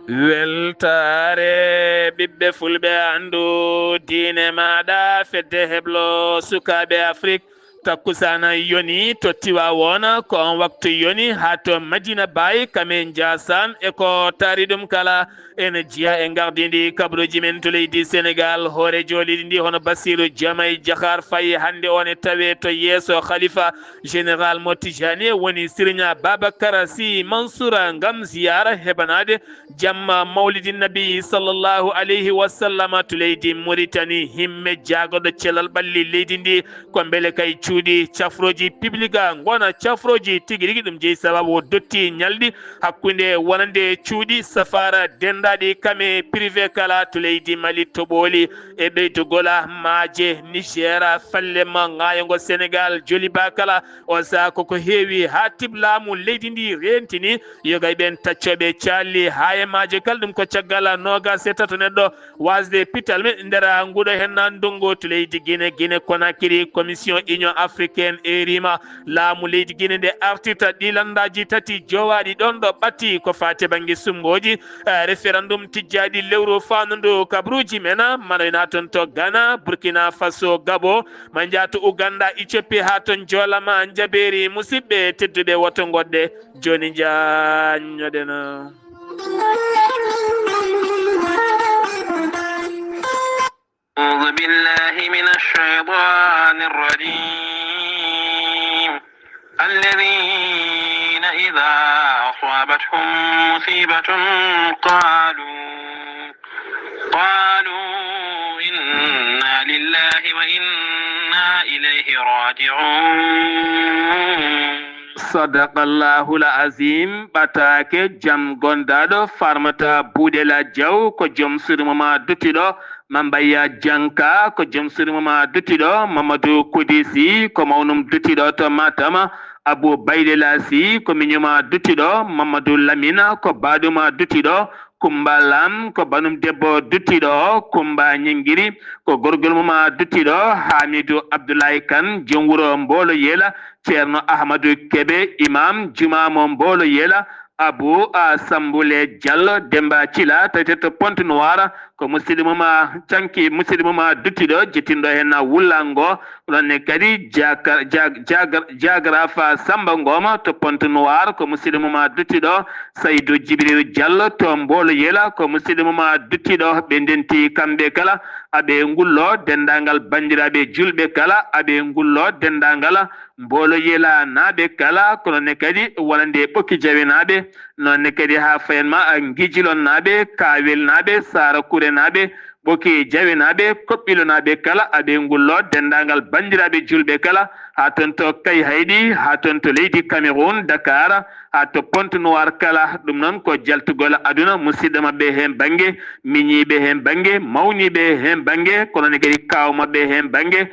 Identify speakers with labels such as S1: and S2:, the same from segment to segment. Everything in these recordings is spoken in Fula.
S1: weltare ɓiɓɓe fulɓe andu diine maɗa fedde heblo sukaɓe afrique takkusana yoni to Tiwawon ko on waktu yoni ha to Madina Baye kamen jasan e ko tari ɗum kala ene jiya e gardidi kabruji men to leydi Sénégal hoore joliɗi ndi hono Bassirou Diomaye Diakhar Faye hande on e tawe to yeeso khalifa général mo Tijani woni Serigne Babacar Sy Mansour ngam ziyara heɓanade jamma mawlidi nabi sallllahu alayhi wa sallam to leydi Mauritanie himme jagoɗo celal ɓalli leydi ndi ko beele kay cuuɗi cafroji publica gona cafroji tigui rigui ɗum jeeyi sababu dotti ñalɗi hakkude wonande cuuɗi safara dendaɗi kame privé kala to leydi Mali toɓoli e ɓeydogola maaje Niger fallema gayogo Sénégal joliba kala o saaha koko heewi ha tiblaamu leydi ndi rentini yogay ɓen taccoɓe calli ha e maaje kala ɗum ko caggal nogas e tato neɗɗo wasde pital men nder nguuɗo henna ndungu to leydi Guinée Conakry commission union africaine e rima laamu leydi Guinée nde artita ɗilandaji tati jowaɗi ɗon ɗo ɓatti ko fate banggue sumgoji référendum tijjaɗi lewru fandu kabruji men manoyna toon to Ghana Burkina Faso Gabon ma jaato Uganda Éthiopie ha toon joolama jaɓeri musidɓe tedduɓe woto goɗɗe joni jañoɗen
S2: أعوذ بالله من الشيطان الرجيم الذين إذا أصابتهم مصيبة قالوا إنا لله وإنا إليه راجعون
S1: صدق الله العظيم batake jam gondaɗo farmata buuɗela diaw ko joom sirmama duttiɗo Mambaya Janka ko joom sirmama duttiɗo Mamadou Koudisi ko mawnum duttiɗo to Matama Abou Baydela Sy ko miñuma duttiɗo Mamadou Lamina ko baɗuma duttiɗo Kumba Lam ko banum debbo duttiɗo Kumba Ñingiri ko gorgol muma duttiɗo Hamidou Abdoulaye Kane joom wuro Mbolo Yela Ceerno Ahmadou Kebe imam jumamo Mbolo Yela Abou Samboulé Diallo Demba Thila tawete Ponte Noire ko musidɗo canki musidɗo duttiɗo jettinɗo hen wullango ɗonne kadi Diagrafa Samba Ngoma to Ponte Noire ko musidɗo duttiɗo Saydou Djibril Diallo to Mbolo Yela ko musidɗo duttiɗo ɓe ndenti kamɓe kala aɓe ngullo dendagal bandiraɓe julɓe kala aɓe ngullo dendagal Mbolo Yela naaɓe kala kono ne kadi wonande ɓokki jawe naaɓe nonne kadi ha fayanma Guijilon naaɓe Kawel naaɓe Sara Kouré naaɓe ɓokki jawe naaɓe Koɓɓilo naaɓe kala aɓe ngullo dendagal bandiraɓe julɓe kala ha toon to Kay Haydi ha toon to leydi Cameroun Dakar ha to Ponte Noire kala ɗum noon ko jaltugol aduna musidɗo mabɓe hen banggue miñiɓe hen banggue mawniɓe hen banggue kono ne kadi kaw mabɓe hen banggue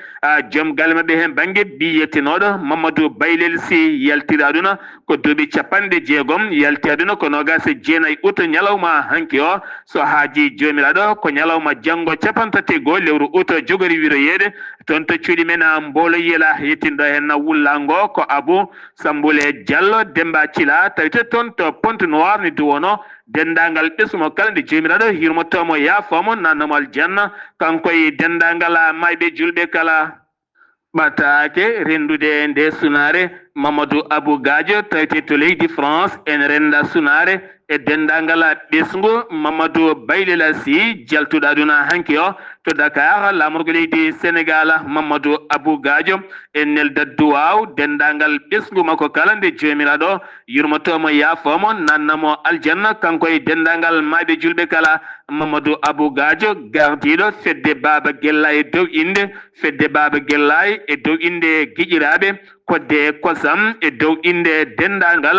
S1: joom galle mabɓe hen banggue biyettinoɗo Mamadou Baylel Sy yaltiri aduna ko duuɓi 60 yalti aduna ko nogas jeenayyi août ñalawma hanki o so haaji jomiraɗo ko ñalawma janggo 31 lewru août jogori wiroyede toon to cuuɗi men Mbolo Yela yettinɗo hen wullango ko Abou Samboulé Diallo Demba Thila tawite toon to Ponte Noire ni duwono dendagal ɓesmo kala nde jomiraɗo hirmotomo yaafomo nannomo aljanna kankoye dendagal mayɓe julɓe kala ɓatake rendude nde sunare Mamadou Abou Gadio tawite to leydi France en renda sunare e dendagal ɓesgu Mamadou Baylel Sy jaltuɗo aduna hanki o to Dakar lamorgo leydi Sénégal Mamadou Abou Gadio en nelda duwaw dendagal ɓesgu makko kala nde jomiraɗo yurmotomo yaafomo nannamo aljanna kanko e dendagal mayɓe julɓe kala Mamadou Abou Gadio gardiɗo fedde Baba Gella e dow inde fedde Baba Gella e dow inde guiƴiraɓe kodde kosam e dow inde dendagal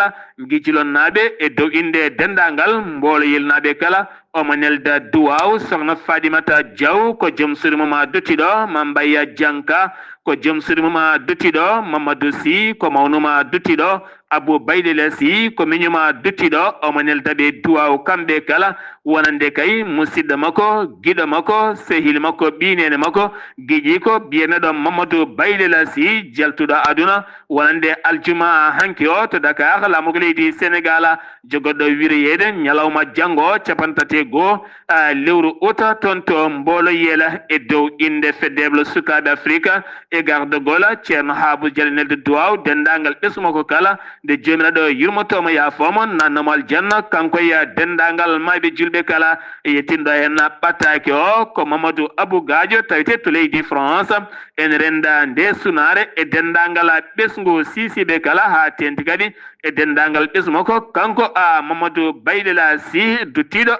S1: guijilon naaɓe e dow inde dendagal Mbolo Yel naaɓe kala omo nelda duwaw sokhna Fadimata Diaw ko joom sirmoma duttiɗo Mambaya Janka ko joom sirmoma duttiɗo Mamadou Sy ko mawnuma duttiɗo Abu Baydila si ko minyuma duttido o manel tabe duwa kambe kala wonande kay musidda mako gido mako sehil mako binene mako giji ko biyene do Mamadou Baydila si jaltudo aduna wonande aljuma hanki o to Dakar la moglidi Sénégal jogodo wiriyede nyalawma jango capantate go lewru ota tonto mbolo yela e dow inde fedeble sukabe Afrika e garde gola Ceerno Habu Jalnelde duwaw dendangal ɓesmoko kala nde jomiraɗo yurmotoma ya fomo nannamal janna kanko ya dendangal mayɓe julɓe kala yettindo hen ɓattake o ko Mamadou Abou Gadio tawite to leydi France en renda nde sunare e dendangal ɓesgu sisiɓe kala ha tenti kadi e dendangal ɓesmoko kanko Mamadou Baydila si duttiɗo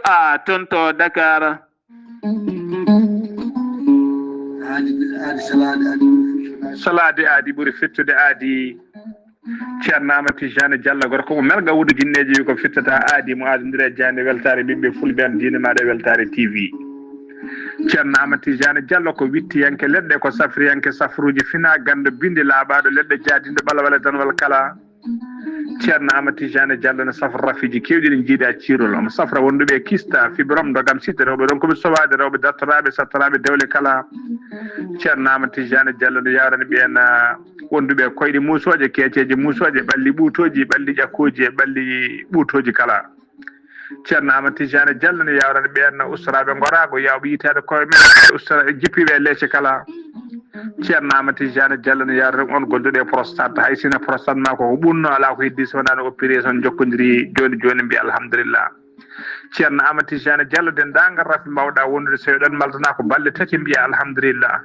S1: tonto Dakar.
S3: salade aadi ɓuri fettude aadi Ceerno Amady Tijani Diallo gorko mo melga wuudu jinneji ko fittata aadi mo aadodiri e jande weltare ɓiɓɓe fulɓe an diine maɗa weltare TV. Ceerno Amady Tijani Diallo ko wittiyanke leɗɗe ko safriyanke safruji fina gando binde laaɓaɗo leɗɗe jaadinde ɓalawale danwal kala. Ceerno Amady Tijani Diallo ne safra rafiji kewɗi ɗi jiiɗa cirol omo safra wonduɓe kista fibrom dogam sitte rewɓe ɗon koɓe sowade rewɓe dattoraɓe sattoraɓe dewle kala. Ceerno Amady Tijani Diallo no yawrani ɓen wonduɓe koyɗe musoje keeceje musoje ɓalli ɓuutoji ɓalli ƴakkoji e ɓalli ɓuutoji kala. Ceerno Amady Tijani Diallo no yawrani ɓen ustaraɓe gorago yawɓe yitade koye men ustara jippiɓe leecce kala. Ceerno Amady Tijani Diallo no yawrani on golduɗo e prostate hay sino prostate ma ko ɓurno ala ko heddi so wonano opération jokkodiri joni joni mbiya alhamdulillah. Ceerno Amady Tijani Diallo dendagal rafi mbawɗa wondude so ɗon maltana ko balɗe tati mbiya alhamdulillah.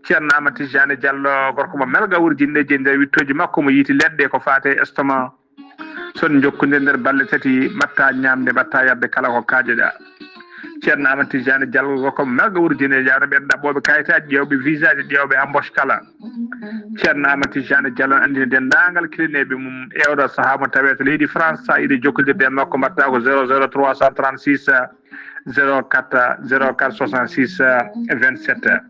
S3: Ceerno Amady Tijani Diallo gorko mo melga wurjindeji e nder wittoji makko mo yiiti leɗɗe ko fate estomac son jokkude nder balɗe tati mbatta ñamde mbatta yabde kala ko kaajeɗa. Ceerno Amady Tijani Diallo gorko mo melga wurjindeji yawno ɓen ɗaɓɓoɓe kayitaji ƴewɓe visa ji ƴewɓe embauche kala. Ceerno Amady Tijani Diallo andini dendagal kilineɓe mum e oɗo saaha mo tawe to leydi France sa yiiɗi jokkodirde e makko mbatta ko 00 336 04 04 66 27.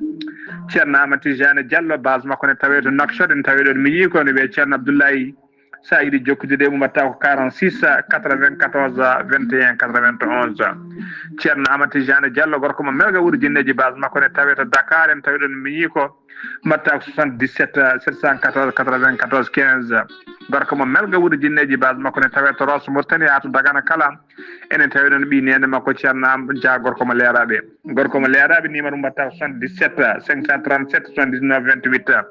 S3: Ceerno Amady Tijani Diallo base makko ne tawe to Nouakchott ne tawe ɗon mi yii ko ne wiye Ceerno Abdoulaye sa yiiɗi jokkodirde mum mbatta ko 46 94 21 91. Ceerno Amady Tijani Diallo gorko mo melga wurjinneji base makko ne tawe to Dakar en tawe ɗon mi yii ko mbatta ko 77 714 94 15. gorko mo melga wuudu jinneji base makko ne tawe to Rosso Mauritanie ha to Dagana kala enen tawi ɗon ɓi nene makko Ceerno Dia gorko mo leeraɓe numéro mbatta 77 537 79 28.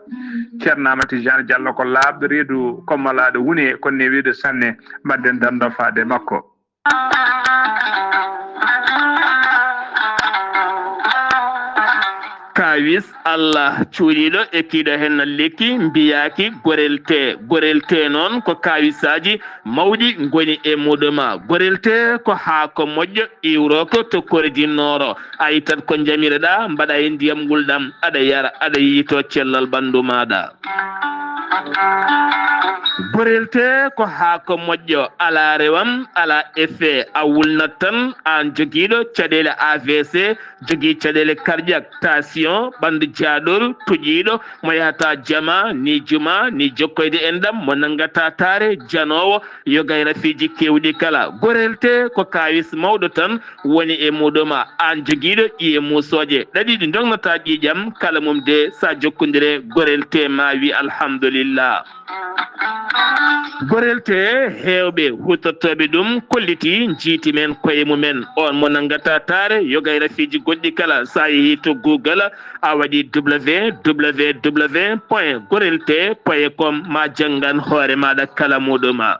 S3: Ceerno Amady Tijani Diallo ko laaɓɗo reedu kommalaɗo woni konne wiide sanne mbadden dando faade makko.
S1: kawis Allah cuuɗiɗo e kiiɗo hen lekki mbiyaki gorelte noon ko kawisaji mawɗi goni e muɗuma gorelte ko haako moƴƴo iwro ko tokkore dinnoro a yittat ko jamireɗa mbaɗa e ndiyam ngulɗam aɗa yara aɗa yiito cellal ɓandu maɗa. gorelte ko haako moƴƴo ala rewam ala effet a wulnat tan an joguiɗo caɗele AVC jogui caɗele cardiaque tension ɓandu jaaɗol tuƴiɗo mo yahata jama ni juma ni jokkoyde en ɗam mo nangata taare janowo yogay rafiji kewɗi kala. gorelte ko kawis mawɗo tan woni e muɗuma an joguiɗo ƴiye musoje ɗaɗi ɗi dongnata ƴiƴam kala mum de sa jokkodire gorelte ma wi alhamdulillah. gorelte hewɓe huttotoɓe ɗum kolliti jiiti men koye mumen on mo nangata taare yogay rafiji goɗɗi kala sa yeehi to Google a waɗi www.gorelte.com ma janggan hoore maɗa kala muɗuma.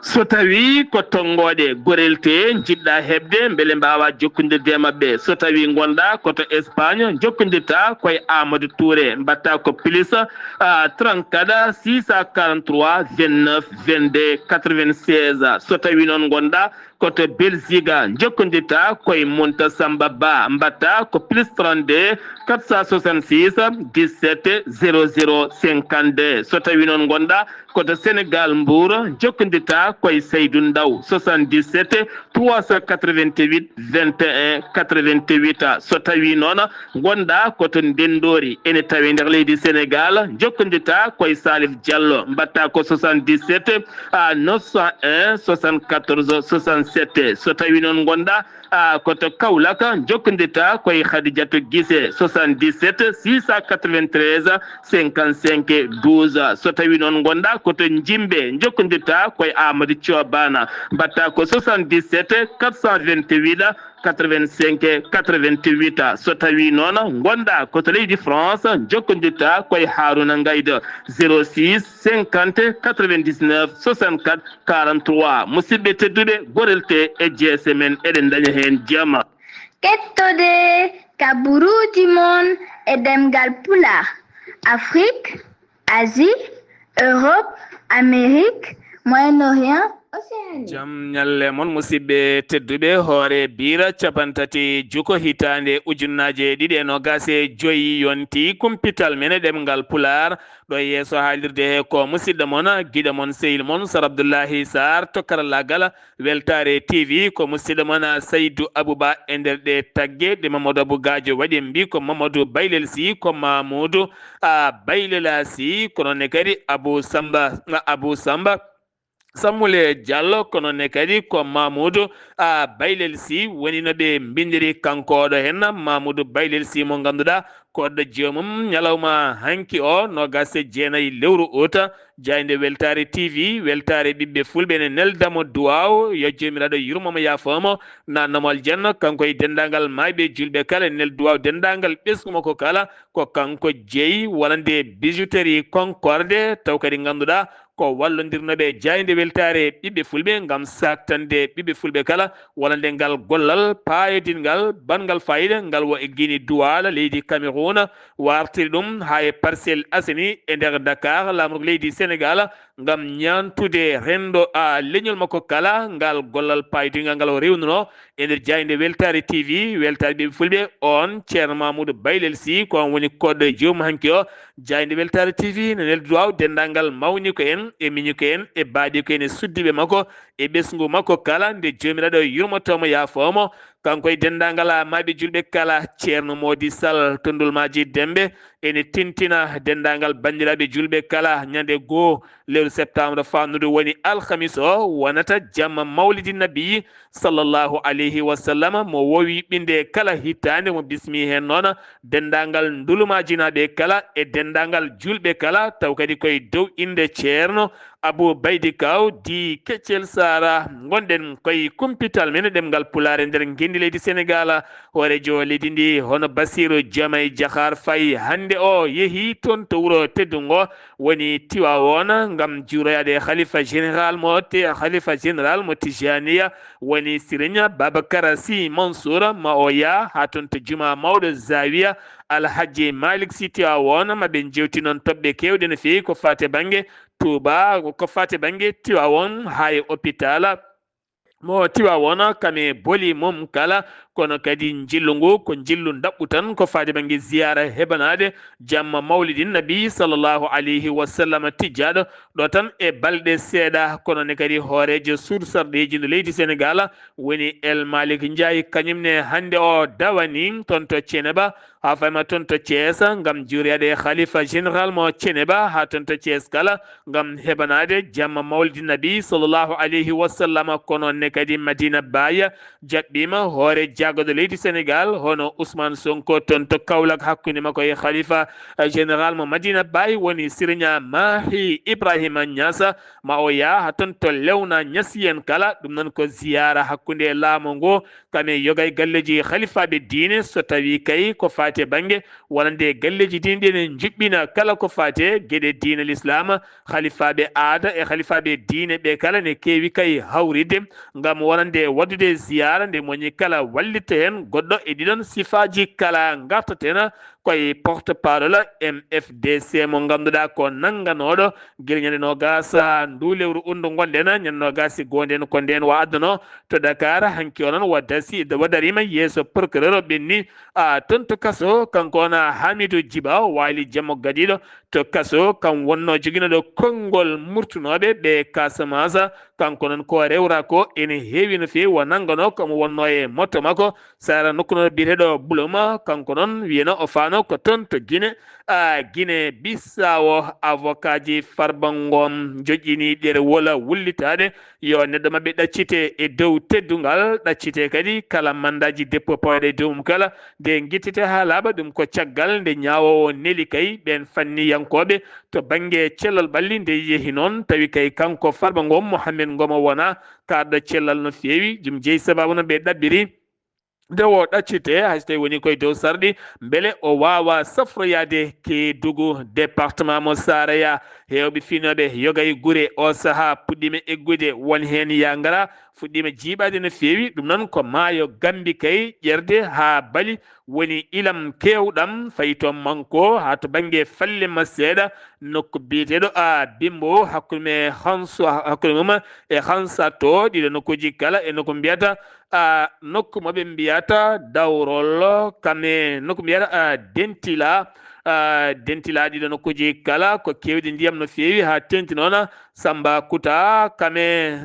S1: so tawi ko tongoɗe gorelte jiɗɗa hebde beele mbawa jokkodirde e mabɓe so tawi gonɗa koto Espagne jokkodirta koye Amadou Touré mbatta ko plus 34 643 29 22 96 so tawi noon gonɗa koto Belgique jokkondita koye Monta Samba Ba mbatta ko +32 466 17 00 52 so tawi noon gonɗa koto Sénégal Mbour jokkondita koye Seydou Ndaw 77 388 21 88 so tawi noon gonɗa koto Ndendori ene tawi nder leydi Sénégal jokkondita koye Salif Diallo mbatta ko 77 901 74 67 so tawi noon gonɗa koto Kaolack jokkondita koye Khadijatou Guissé 77 693 55 12 so tawi noon gonɗa koto Jimbe jokkondita koye Amadou Thiobana mbatta ko 77 428 85 88 so tawi noon gonɗa koto leydi France jokkondita koye Harouna Ngayda 06 50 99 64 43 musidɓe tedduɓe gorelte e jeese men eɗen daña hen jama
S4: kettode kaburuji mon e demgal pulaar Afrique, Asie, Europe, Amérique, Moyen-Orient, Océanie.
S1: jam ñalle mon musidɓe tedduɓe hoore bira capantati juko hitande ujunnaje ɗiɗi e nogas e joyi yonti kumpital men e ɗemgal pular ɗo yeeso haalirde he ko musidɗo mon guiɗo mon sehil mon Sar Abdoullahi Sarr to karallagal weltare TV ko musidɗo mon Saydou Abouba e nder ɗe tagge ɗe Mamadou Abou Gadio waɗi mbi ko Mamadou Baylel Sy ko Mamoudou Baylela Sy kono ne kadi Abou Samba Sammule Diallo kono ne kadi ko Mamoudou Baylel Sy woni no ɓe mbindiri kankoɗo hen Mamoudou Baylel Sy mo ganduɗa koɗɗo joomum ñalawma hanki o nogas e jeenayyi lewru ota jayde weltare TV weltare ɓiɓɓe fulɓe ne neldamo duwaw yo jomiraɗo yurmomo yafomo nannomol jenno kanko e dendagal mayɓe julɓe kala nel duwaw dendagal ɓesgumo ko kala ko kanko jeeyi walande bijouterie Concorde taw kadi ganduɗa ko wallodirnoɓe jayde weltare ɓiɓɓe fulɓe gam saktande ɓiɓɓe fulɓe kala walande ngal gollal payodingal bangal fayida ngal wo e guini duwala leydi Cameroun wartiri ɗum ha e Parcelles Assainies e nder Dakar lamrugo leydi Sénégal gam ñantude rendo leñol makko kala ngal gollal payodingal ngal o rewnuno e nder jayde weltare TV weltare ɓiɓɓe fulɓe on ceerno Mamoudou Baylel Sy ko on woni koɗɗo joomum hanki o jayde weltare TV ne neldu duwaw dendagal mawni ko en e miñi ko en e baaɗi ko en e suddiɓe makko e ɓesgu makko kala nde jomiraɗo yurmotomo yafomo kanko e dendagal maɓe julɓe kala ceerno Mody Sall to Ndulmaji Dembe ene tintina dendagal bandiraɓe julɓe kala ñande 2 lewru septembre famnude woni alhamis o wonata jamma mawlidi nabi sallllahu alayhi wa sallam mo wowi ɓinde kala hittande mo bismi hen noon dendagal ndulumajinaɓe kala e dendagal julɓe kala taw kadi koye dow inde ceerno Abou Baydi Kaw di Keccel Sara gonɗen koye kumpital men ɗemgal pulare nder gendi leydi Sénégal hoorejo leydi ndi hono Bassirou Diomaye Diakhar Faye hande o yeehi toon to wuuro teddungo woni Tiwawon gam juuroyade khalifa général mo Tijaniya woni Serigne Babacar Sy Mansour ma o yaa ha toon to juma mawɗo Zawiya Alhaji Malick Sy Tiwawon maɓe jewti noon toɓɓe kewɗe no fewi ko fate banggue Touba ko fate banggue Tiwawon ha e hôpital mo Tiwawon kame boli mum kala kono kadi jillu ngu ko jillu dabɓu tan ko faade banggue ziyara heɓanade jamma mawlidin nabi sallllahu alayhi wa sallam tijjaɗo ɗo tan e balɗe seeɗa kono ne kadi hoorejo suudu sarɗeji no leydi Sénégal woni El Malick Ndiaye kañumne hande o dawani toon to Thiénaba ha fayma toon to Thiès gam juuriyade khalifa général mo Thiénaba ha toon to Thiès kala gam heɓanade jamma mawlidin nabi sallllahu alayhi wa sallam kono ne kadi Madina Baye jaɓɓima hoore jaggoɗo leydi Sénégal hono Ousmane Sonko toon to Kaolack hakkude makko e khalifa général mo Madina Baye woni Serigne Mahi Ibrahima Niass ma o yaa toon to Lewna Niassiyen kala ɗum noon ko ziyara hakkude laamu ngu kame yogay galleji khalifaɓe diine so tawi kay ko fate banggue wonande galleji diine ɗi ne juɓɓina kala ko fate gueɗe diine l'islam khalifaɓe aada e khalifaɓe diine ɓe kala ne kewi kay hawride gam wonande waddude ziyara nde moñi kala wallitta hen goɗɗo e ɗiɗon sifaji kala gartaten koye porte parole MFDC mo ganduɗa ko nanganoɗo guila ñande nogasa ndu lewru undu gonɗen ñande nogasi gonden ko nden wa adduno to Dakar hanki onon wadarima yeeso procureur ɓenni tonto kaso kanko wona Hamidou Djiba wali jammo gadiɗo to kaso kam wonno joguinoɗo konngol murtunoɓe ɓe Casamance kanko non ko rewra ko ene heewi no fewi wo nangano komo wonno e motto makko sara nokkunoɗo biyeteɗo Buloma kanko non wiyano o fano ko toon to Guinée Bissau avocat ji Farba Ngom joƴƴini ɗerewol wullitade yo neɗɗo mabɓe ɗaccite e dow teddungal ɗaccite kadi kala mandaji dépôt pawɗe e dow mum kala nde guittite ha laaɓa ɗum ko caggal nde ñawowo neli kay ɓen fanniyankoɓe to banggue cellal ɓalli nde yeehi noon tawi kay kanko Farba Ngom Mohamed Ngom o wona karɗo cellal no fewi jum jeeyi sababu no ɓe ɗaɓɓiri nde o ɗaccite hayso tawi woni koye dow sarɗi beele o wawa safroyade Kédougou département mo Saraya hewɓe finoɓe yoga e guure o saaha puɗɗima eggude won hen ya ngara fuɗɗima jiiɓade no fewi ɗum noon ko maayo Gambi kay ƴerde ha baali woni ilam kewɗam fayi toon manko ha to banggue fallima seeɗa nokku biyeteɗo Bimbo hakkude mum e Hansato ɗiɗo nokkuji kala e nokku mbiyata nokku moɓe mbiyata Dawrol kame nokku mbiyata Dentila ɗiɗo nokkuji kala ko kewɗi ndiyam no fewi ha tenti noon Sambakuta kame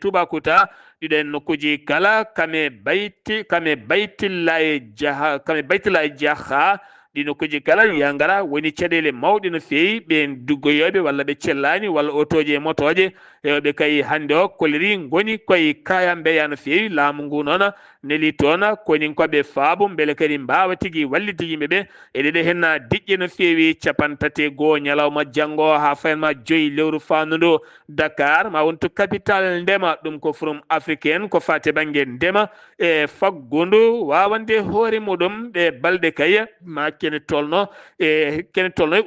S1: Toubacouta ɗiɗo en nokkuji kala kame Baytillahi Diakha ɗi nokkuji kala ya ngara woni caɗele mawɗe no fewi ɓe duggoyoɓe walla ɓe cellani walla otoje e motoje hewɓe kay hande o koliri goni koye kaya mbeya no fewi laamu ngu noon neli toon koni koɓe faabo beele kadi mbawa tigui wallide yimɓeɓe eɗeɗe hen diƴƴe no fewi 31 ñalawma janggo ha fayanma 5 lewru fannudu Dakar ma wonto capital ndema ɗum ko forum africaine ko fate banggue ndema e faggudu wawande hoore muɗum ɗe balɗe kay ma kene tolno e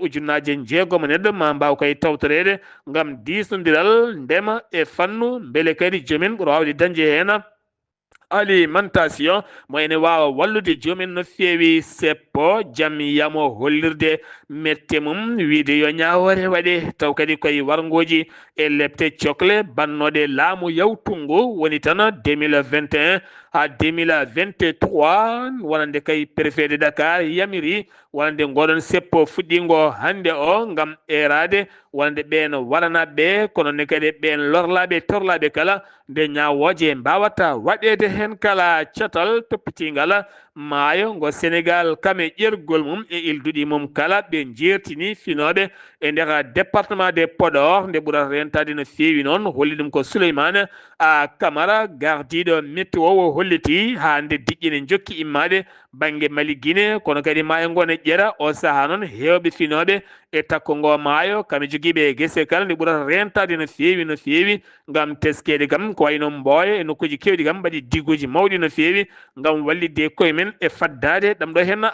S1: ujunnaje jeegom neɗɗo ma mbaw kay tawtorede gam disnodiral ndema e fannu beele kadi jomin ɓuura wawde dañde hen alimentation mo ene wawa wallude jomumen no fewi seppo jaam yamo hollirde mette mum wiide yo ñawore waɗe taw kadi koye wargoji e lepte cohle bannoɗe laamu yawtungu woni tan 2021 ha 2023 wonande kay préfet de Dakar yamiri wonande ngoɗon seppo fuɗɗingo hande o gam erade wonande ɓen waranaɓe kono ne kadi ɓen lorlaɓe torlaɓe kala nde ñawoje mbawata waɗede hen kala catal toppitingal maayo ngo Sénégal kame ƴergol mum e ilduɗi mum kala ɓe jertini finoɓe e nder département de Podor nde ɓurata rentade no fewi noon holli ɗum ko Souleymane Camara gardiɗo météo o holliti ha nde diƴƴine jokki immade banggue Mali Guinée kono kadi maayo ngo ne ƴeera o saaha noon hewɓe finoɓe e takko ngo maayo kame joguiɓe guese kala nde ɓurata rentade no fewi gam teskede kam ko wayno Mboya e nokkuji kewɗi kam mbaɗi digguji mawɗi no fewi gam wallidde koye men e faddade ɗam ɗo hen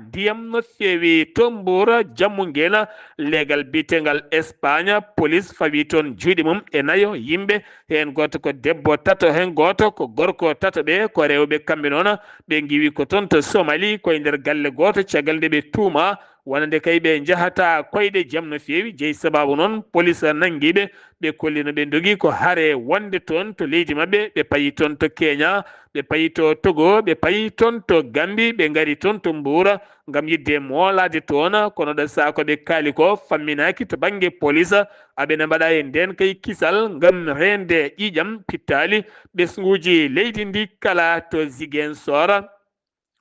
S1: ndiyam no fewi to Mbour Jammuguel leegal bitegal Espagne police fawi toon juuɗe mum e nayo yimɓe hen goto ko debbo tato hen goto ko gorko tato ɓe ko rewɓe kamɓe noon ɓe giwi ko toon to Somalie koye nder galle goto caggal nde ɓe tuuma wonande kay ɓe jahata koyɗe jaam no fewi jeeyi sababu noon police nanguiɓe ɓe kollino ɓe dogui ko haare wonde toon to leydi mabɓe ɓe payi toon to Kenya ɓe payi to Togo ɓe payi toon to Gambie ɓe gari toon to Mbour gam yidde moolade toon kono ɗo saa ko ɓe kaali ko famminaki to banggue police aɓene mbaɗa e nden kay kisal gam rende ƴiƴam pittali ɓesguji leydi ndi kala to Ziguinchor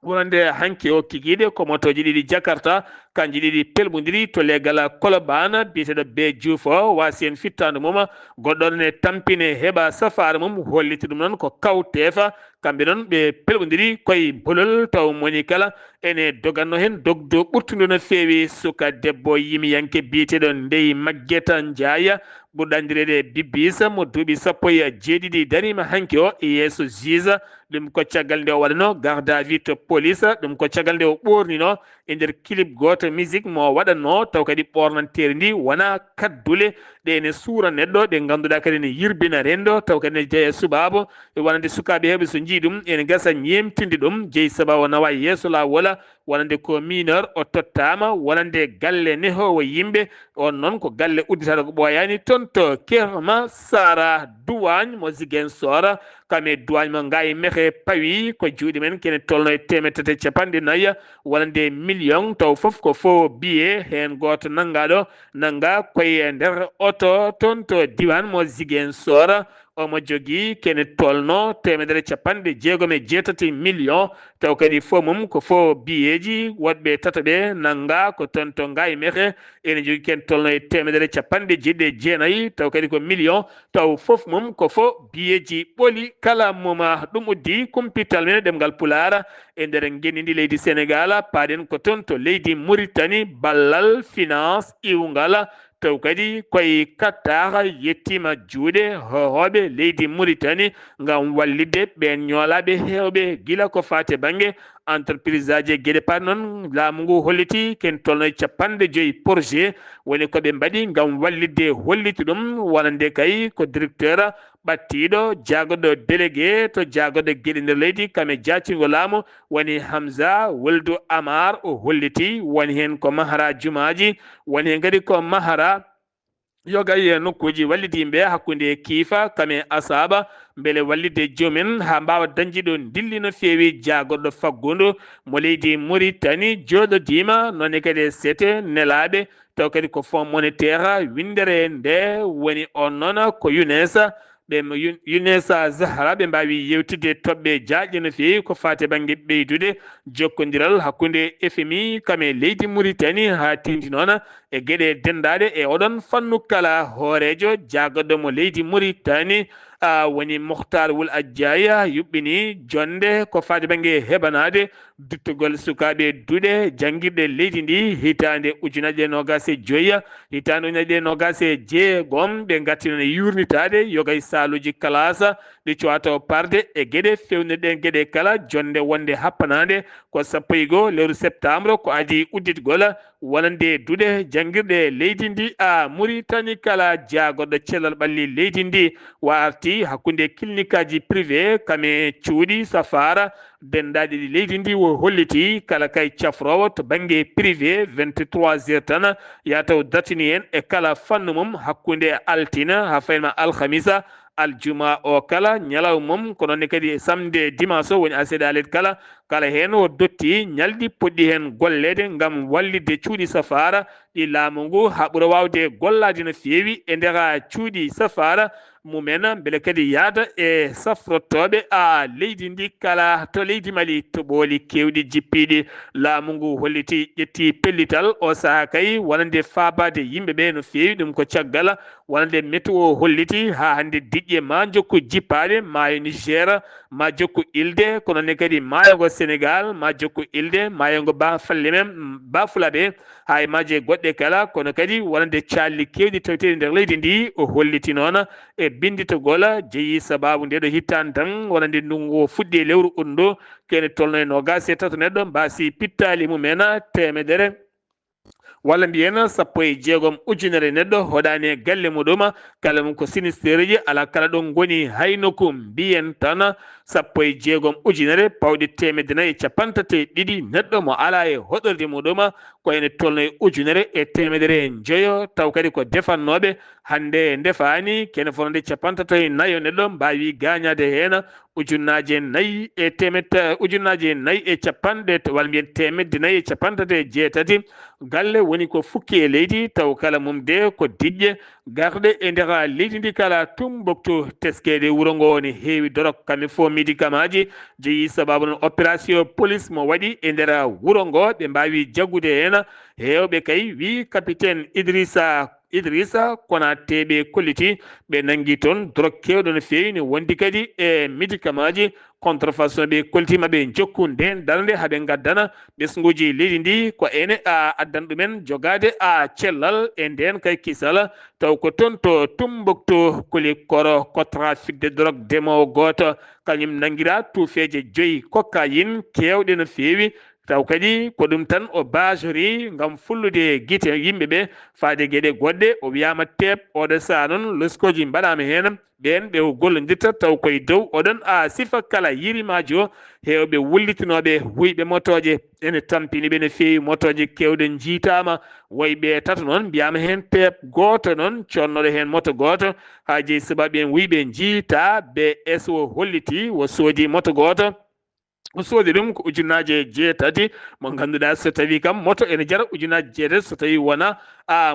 S1: wonande hanke o kikiɗe ko motoji ɗiɗi Jakarta kanji ɗiɗi pelɓodiri to leegal Colobane biyeteɗo be Diouf o wasi en fittande mum goɗɗo ne tampine heeɓa safare mum holliti ɗum noon ko kawtefa kamɓe noon ɓe pelɓodiri koye bolol taw moni kala ene doganno hen dogdo ɓurtude no fewi suka debbo yimiyanke biyeteɗo Ndeye Maguetta Ndiaye ɓurɗo andirede Bibis mo duuɓi 17 darima hanke o e yeeso juge ɗum ko caggal nde o waɗano garde à vue to police ɗum ko caggal nde o ɓornino e nder clip goto musique mo waɗanno taw kadi ɓornantere ndi wona kaddule ɗe ene suura neɗɗo ɗe ganduɗa kadi ne yirbina rendo taw kadi ne jeeya subabo wonande sukaɓe heɓe so jii ɗum ene gasa ñemtinde ɗum jeeyi sababu nawa yeeso lawola wonande ko mineur o tottama wonande galle nehowo yimɓe on noon ko galle udditaɗo ko ɓooyani toon to Kerma Sara Douagne mo Ziguinchor kame Douagne mo Ngaye Mékhé pawi ko juuɗe men kene tolno e 350 wonande million taw foof ko fo billet hen goto nangaɗo nanga koye nder oto toon to diwan mo Ziguinchor omo jogui kene tolno 360 million taw kadi fo mum ko fo biyeji woɗɓe tataɓe nanga ko toon to Ngaye Mékhé ene jogui ken tolno e 1.9 taw kadi ko million taw foof mum ko fo biyeji ɓooli kala moma ɗum uddi kumpital men ɗemgal Pulaar e nder guenidi leydi Sénégal paɗen ko toon to leydi Mauritanie ballal finance iwgal taw kadi koye Qatar yettima juuɗe hohoɓe leydi Mauritanie ngam wallidde ɓen ñoolaɓe hewɓe gila ko fate banggue entreprise aji gueɗe pat noon laamu ngu holliti ken tolno e 50 projet woni koɓe mbaɗi ngam wallidde holliti ɗum wonande kay ko directeur ɓattiɗo jaagoɗo délégué to jaagoɗo gueɗe nder leydi kame jaccingo laamu woni Hamza Weldou Amar o holliti woni hen ko mahara jumaji woni hen kadi ko mahara yogay nokkuji wallidi yimɓe hakkude kiifa kame asaba beele wallide joomen ha mbawa dañjiɗo dilli no feewi jaagoɗɗo faggudu mo leydi Mauritanie jooɗodima nonne kadi sete nelaɓe taw kadi ko fond monétaire windere nde woni on noon ko UNESA ɓe UNESA Zahra ɓe mbawi yewtidde toɓɓe jaaƴe no feewi ko fate banggue ɓeydude jokkodiral hakkude FMI kame leydi Mauritanie ha tindi noon e gueɗe dendaɗe e oɗon fannu kala hoorejo jaagoɗɗo mo leydi Mauritanie woni Mokhtar Wul Adjaya yuɓɓini jonde ko fate banggue heɓanade duttugol sukaɓe duuɗe jangguirɗe leydi ndi hitande ujunaje 25 hitande ujunaje 26 ɓe gattino yurnitade yogay saluji kalasa ɗi cuwataw parde e gueɗe fewniɗen gueɗe kala jonde wonde happanade ko 11 lewru septembre ko adi udditgol wonande duuɗe jangguirɗe leydi ndi Mauritanie kala jaagoɗɗo cellal ɓalli leydi ndi warti hakkude clinique aji privé kame cuuɗi safara dendaɗi ɗi leydi ndi wo holliti kala kay cafrowo to banggue privé 23 heures tan yataw dartini hen e kala fannu mum hakkude altina ha fayma alhamisa aljuma o kala ñalaw mum ko noon kadi samedi dimanche woni aseɗalet kala kala hen o dotti ñalɗi poɗɗi hen gollede ngam wallidde cuuɗi safara ɗi laamu ngu ha ɓuura wawde gollade no feewi e nder cuuɗi safara mumen beele kadi yaada e safrottoɓe leydi ndi kala to leydi Mali to ɓooli kewɗi jippiɗi laamu ngu holliti ƴetti pellital o saaha kay wonande fabade yimɓeɓe no feewi ɗum ko caggal wonande météo holliti ha hande diƴƴe ma jokku jippade maayo Niger ma jokku ilde ko noonne kadi maayo ngo Sénégal ma jokku ilde maayo ngo Bafalle men Bafulaɓe ha e maaje goɗɗe kala kono kadi wonande calli kewɗi tawteɗi nder leydi ndi o holliti noon e binditogol jeeyi sababu ndeɗo hittande tan wonande ndungu fuɗɗi e lewru undu kene tolno e 23 neɗɗo mbasi pittali mumen temedere walla mbiyen 16 ujunere neɗɗo hoɗani e galle muɗum kala mum ko sinistere ji ala kala ɗon goni haynoku mbiyen tan 16 ujunere pawɗe 152 neɗɗo mo ala e hoɗorde muɗum ko ene tolno e ujunere e temedere joyo taw kadi ko defannoɓe hande ndefani kene fonde 54 neɗɗo mbawi gañade hen ujunnaje 4 e temedde ujunnaje 4 e capanɗe walla mbiyen 458 galle woni ko fukki e leydi taw kala mum de ko diƴƴe garɗe e nder leydi ndi kala Tumbuktu teskede wuuro ngo ne heewi dorok kamɓe fo médicament ji jeeyi sababu noon opération police mo waɗi e nder wuuro ngo ɓe mbawi jaggude hen hewɓe kay wi capitaine Idrissa Konaté ɓe kolliti ɓe nangi toon dorok kewɗo no feewi ne wondi kadi e médicament ji contrefaçon ɓe koltima ɓe jokku nden darde haaɓe gaddana ɓesguji leydi ndi ko ene addan ɗumen jogade cellal e nden kay kisal taw ko toon to Tumbuktu koli koro ko trafic de drogue demowo goto kañum nanguira tuufeje 5 cocaïne kewɗe no feewi taw kadi ko ɗum tan o basori ngam fullude guite yimɓeɓe faade gueɗe goɗɗe o wiyama teb oɗo saa noon leskoji mbaɗama hen ɓen ɓe gollodirta taw koye dow oɗon sifa kala yirimaji o hewɓe wullitinoɓe wuyɓe motoje ene tampini ɓe no fewi motoje kewɗe jiitama woyɓe tata noon mbiyama hen pep goto noon connoɗo hen moto goto ha jeeyi sababu en wiiɓe jiita BS o holliti wo soodi moto goto o soodi ɗum ko ujunnaje jeetati mo ganduɗa so tawi kam moto ene jara ujunnaje jeetati so tawi wona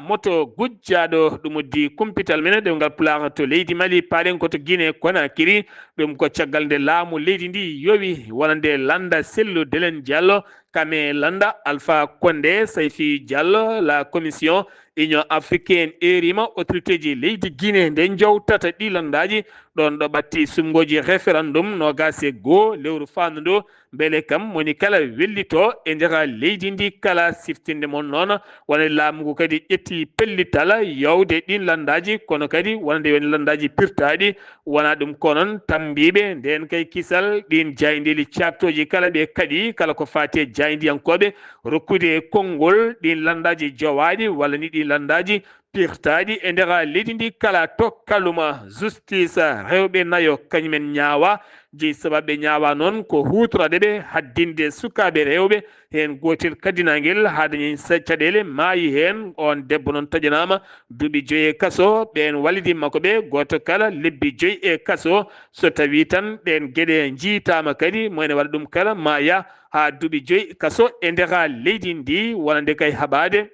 S1: moto gujjaɗo ɗum di kumpital men ɗemgal pulaar to leydi Mali paɗen koto Guinée Conakry ɗum ko caggal nde laamu leydi ndi yowi wonande landa Cellou Dalein Diallo kame landa Alpha Condé Sayfi Diallo la commission union africaine erima autorité ji leydi Guinée nde jowtata ɗi landaji ɗon ɗo ɓatti sumgoji référendum no gase goo lewru fandu ndo beele kam woni kala wellito e nder leydi ndi kala siftinde mon noon wona laamugu kadi ƴetti pellital yawde ɗin landaji kono kadi wonande woni landaji pirtaɗi wona ɗum ko noon tambiɓe nden kay kisal ɗin jayndeli cabtoji kala ɓe kadi kala ko fati jayndiyankoɓe rokkude konngol ɗin landaji jowaɗi walla ni ɗin landaji pirtaɗi e nder leydi ndi kala tokkaluma justice rewɓe nayo kañumen ñaawa jeyi sababu ñaawa noon ko hutorade ɓe haddinde sukaɓe rewɓe hen gotel kaddinagel ha dañi caɗele maayi hen on debbo noon taƴanama duuɓi 5 e kaso ɓen wallidimma ko ɓe goto kala lebbi 5 e kaso so tawi tan ɗen gueɗe jiitama kadi moyne waɗa ɗum kala maya ha duuɓi 5 kaso e nder leydi ndi wonande kay haɓade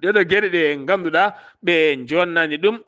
S1: ɗeɗo gueɗe ɗe ganduɗa ɓe jonnani ɗum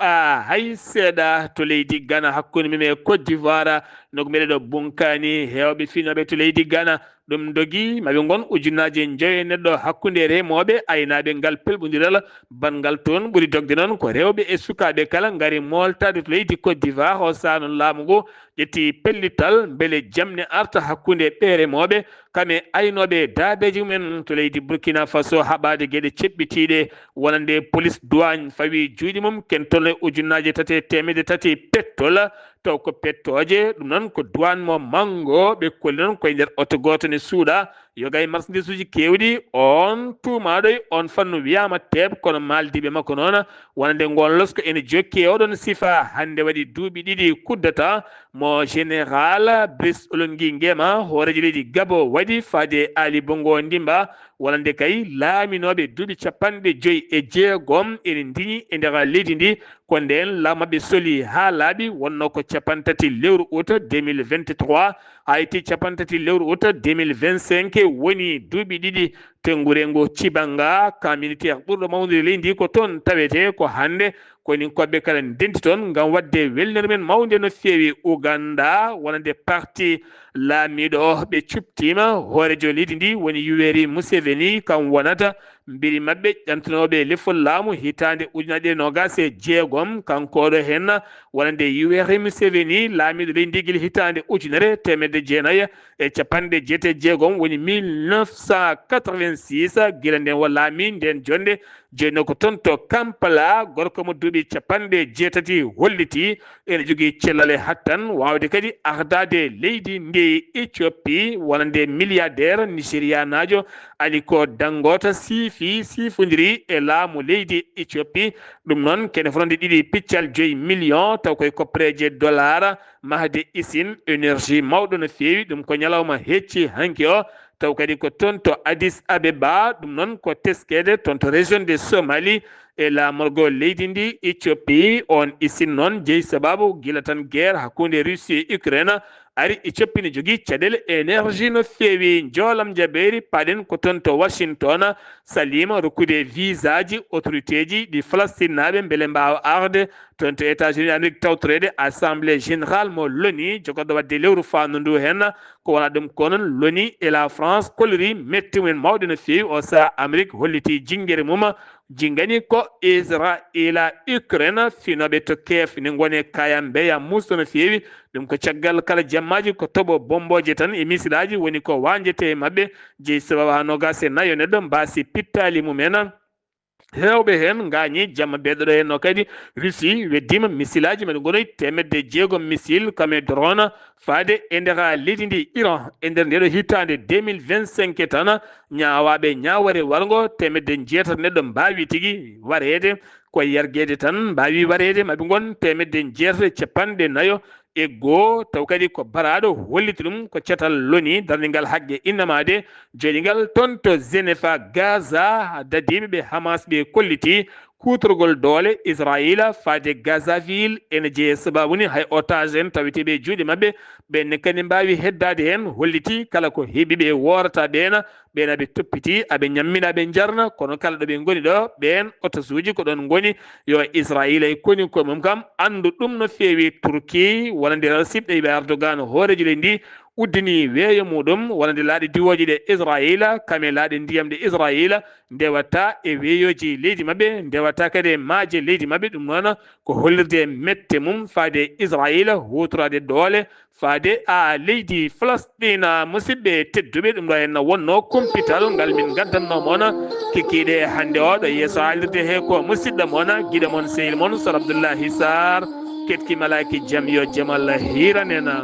S1: hay seeɗa to leydi Ghana hakkude mum e Côte d'Ivoire nogo meɗeɗo bunkani hewɓe finoɓe to leydi Ghana ɗum dogi maɓe gon ujunnaje 5 neɗɗo hakkude remoɓe aynaɓe ngal pelɓodiral bangal toon ɓuuri dogde noon ko rewɓe e sukaɓe kala gaari moltade to leydi Côte d'Ivoire o saaha noon laamu ngu ƴetti pellital beele jamne arta hakkude ɓe remoɓe kame aynoɓe daabeji mumen to leydi Burkina Faso haɓade gueɗe ceɓɓitiɗe wonande police douane fawi juuɗe mum ken tolle ujunnaje 300 pettol taw ko pettoje ɗum noon ko douane mo mango ɓe kolli noon koye nder auto goto ne suuɗa yoga e marchandise uji kewɗi on tumaɗoy on fannu wiyama teeb kono maldiɓe makko noon wonande ngon losko ene jokki oɗon sifa hande waɗi duuɓi 2 kuddata mo général Brice Oligui Nguema hoorejo leydi Gabo waɗi faade Ali Bongo Ndimba wonande kay laaminoɓe duuɓi 56 ene ndiñi e nder leydi ndi ko nden laamaɓe soli ha laaɓi wonno ko 30 lewru août 2023 ha itti 30 lewru août 2025 woni duuɓi 2 tengurengo Cibanga camp militaire ɓurɗo mawnude leydi ndi ko toon tawete ko hande koni koɓe kala denti toon ngam wadde welnere men mawde no fewi Uganda wonande parti laamiɗo ɓe cuptima hoorejo leydi ndi woni Yoweri Museveni kam wonata mbiri mabɓe ƴantanoɓe lefol laamu hitande ujunnaje 26 kankoɗo hen wonande Yoweri Museveni laamiɗo leydi ndi guila hitande 1996 woni 1986 guila nden o laami nden jonde joni ko toon to Kampala gorko mo duuɓi 80 holliti ene jogui cellal hattan wawde kadi ardade leydi ndi Éthiopie wonande milliardaire nigérianajo Aliko Dangote sifodiri e laamu leydi Éthiopie ɗum noon kene fonde ɗiɗi piccal 5 millions taw koye koppareje dollar mahde usine énergie mawɗo no fewi ɗum ko ñalawma hecci hanki o taw kadi ko toon to Addis Abeba ɗum noon ko teskede toon to région de Somalie e laamorgo leydi ndi Éthiopie on usine noon jeeyi sababu guila tan guerre hakkude Russie e Ukraine ari Éthiopie ne jogui caɗele énergie no fewi joolam jaɓeri paɗen ko toon to Washington salima rokkude visa ji autorité ji ɗi Palestine naɓe beele mbawa arde toon to États-Unis Amérique tawtorede assemblée générale mo loni jogoɗo wadde lewru fandu ndu hen ko wona ɗum ko noon loni e la France kolliri metti mumen mawɗe no fewi o saaha Amérique holliti jinguere mum jingani ko Israila Ukraine finoɓe to Kiev ne gone kaya mbeya musto no fewi ɗum ko caggal kala jammaji ko toɓo bomboje tan e misilaji woni ko wanjete mabɓe jeeyi sababu ha 24 neɗɗo mbasi pittali mumen hewɓe hen gañi jamma beɗoɗo hen no kadi Russie weddima missilaji men gonoy 600 missile kame drone faade e ndera leydi ndi Iran e nder ndeɗo hittande 2025 tan ñawaɓe ñaware wargo 600 neɗɗo mbawi tigui warede ko yarguede tan mbawi warede maɓe gon 640 e goo taw kadi ko baraɗo holliti ɗum ko cetal loni darningal haqqe innamade joɗigal toon to Genefa Gaza dadimi ɓe Hamas ɓe kolliti kutorgol doole Israila faade Gaza ville ene jeeye sababuni hay otage en taweteɓe juuɗe mabɓe ɓenne kadi mbawi heddade hen holliti kala ko heeɓiɓe worata ɓena ɓe toppiti aɓe ñammina ɓe jarna kono kala ɗoɓe goni ɗo ɓen otage uji ko ɗon goni yo Israila e koni ko mum kam andu ɗum no feewi Turki wonande siɓɗe ɓe Erdogan hooreji ɗe ndi uddini weeyo muɗum wonande laaɗe diwoji ɗe Israila kame laaɗe ndiyam ɗe Israila ndewata e weeyoji leydi mabɓe ndewata kadi e maaje leydi mabɓe ɗum noon ko hollirde mette mum faade Israila hutorade doole faade a leydi Palestine musidɓe tedduɓe ɗum ɗo henna wonno kumpital ngal min gaddanno moon kikkiɗe hande o ɗo yeeso haalirde he ko musidɗo moon guiɗo moon sehil moon Sor Abdoullahi Sarr ketki malaki jaam yo jaam Allah hiranena